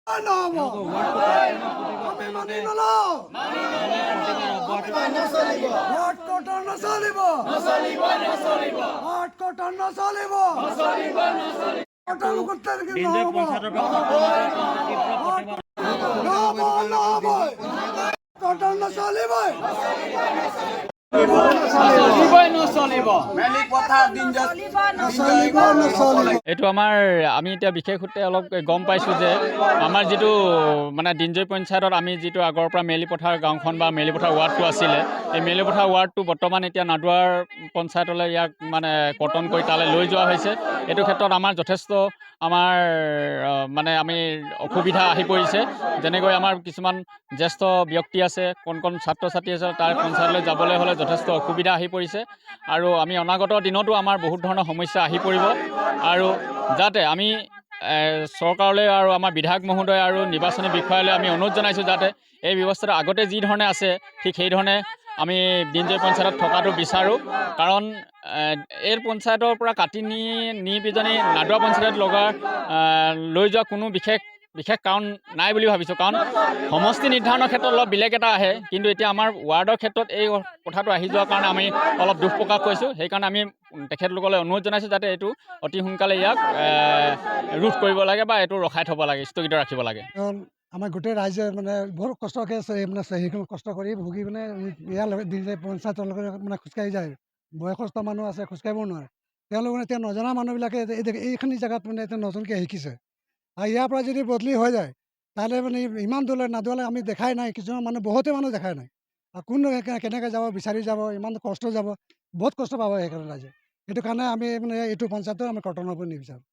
নহ'ব আমি মানি নলওঁ হাত কটন নচলিব হাত কটন নচলিব কটন করতে নহ'ব নহ'ব নহ'ব কটন নচলিবই এইটো আমাৰ আমি এতিয়া বিশেষ সূত্ৰে অলপ গম পাইছোঁ যে আমাৰ যিটো মানে দিনজয় পঞ্চায়তত আমি যিটো আগৰ পৰা মেলিপথাৰ গাঁওখন বা মেলিপথাৰ ৱাৰ্ডটো আছিলে এই মেলিপথাৰ ৱাৰ্ডটো বৰ্তমান এতিয়া নাদুৱাৰ পঞ্চায়তলৈ ইয়াক মানে কৰ্তন কৰি তালৈ লৈ যোৱা হৈছে। এইটো ক্ষেত্ৰত আমাৰ যথেষ্ট আমাৰ মানে আমি অসুবিধা আহি পৰিছে। যেনেকৈ আমাৰ কিছুমান জ্যেষ্ঠ ব্যক্তি আছে, কণ ছাত্ৰ ছাত্ৰী আছে, তাৰ পঞ্চায়তলৈ যাবলৈ হ'লে যথেষ্ট অসুবিধা আহি পৰিছে আৰু আমি অনাগত দিনতো আমাৰ বহুত ধৰণৰ সমস্যা আহি পৰিব আৰু যাতে আমি চৰকাৰলৈ আৰু আমাৰ বিধায়ক মহোদয় আৰু নিৰ্বাচনী বিষয়ালৈ আমি অনুৰোধ জনাইছোঁ যাতে এই ব্যৱস্থাটো আগতে যি ধৰণে আছে ঠিক সেইধৰণে আমি দিনজয় পঞ্চায়তত থকাটো বিচাৰোঁ। কাৰণ এই পঞ্চায়তৰ পৰা কাটি নি পিজনী নাদুৱা পঞ্চায়তত লৈ যোৱা কোনো বিশেষ কাৰণ নাই বুলি ভাবিছোঁ। কাৰণ সমষ্টি নিৰ্ধাৰণৰ ক্ষেত্ৰত অলপ বেলেগ এটা আহে, কিন্তু এতিয়া আমাৰ ৱাৰ্ডৰ ক্ষেত্ৰত এই কথাটো আহি যোৱাৰ কাৰণে আমি অলপ দুখ প্ৰকাশ কৰিছোঁ। সেইকাৰণে আমি তেখেতলোকলৈ অনুৰোধ জনাইছোঁ যাতে এইটো অতি সোনকালে ইয়াক ৰোধ কৰিব লাগে বা এইটো ৰখাই থ'ব লাগে, স্থগিত ৰাখিব লাগে। আমাৰ গোটেই ৰাইজে মানে বহুত কষ্টকৈ মানে সেইখিনি কষ্ট কৰি ভুগি মানে ইয়াৰ পঞ্চায়তৰ লগত মানে খোজকাঢ়ি যায়। বয়সস্থ মানুহ আছে, খোজকাঢ়িব নোৱাৰে। তেওঁলোক মানে এতিয়া নজনা মানুহবিলাকে এইখিনি জেগাত মানে এতিয়া নতুনকৈ শিকিছে আৰু ইয়াৰ পৰা যদি বদলি হৈ যায় তালৈ মানে ইমান দূৰলৈ নাদুৱালৈ আমি দেখাই নাই, কিছুমান মানুহ বহুতেই মানুহ দেখাই নাই আৰু কোন কেনেকৈ যাব, বিচাৰি যাব, ইমান কষ্ট যাব, বহুত কষ্ট পাব সেইকাৰণে ৰাইজে। সেইটো কাৰণে আমি মানে এইটো পঞ্চায়তৰ আমি কৰ্তন হ'ব নিবিচাৰোঁ।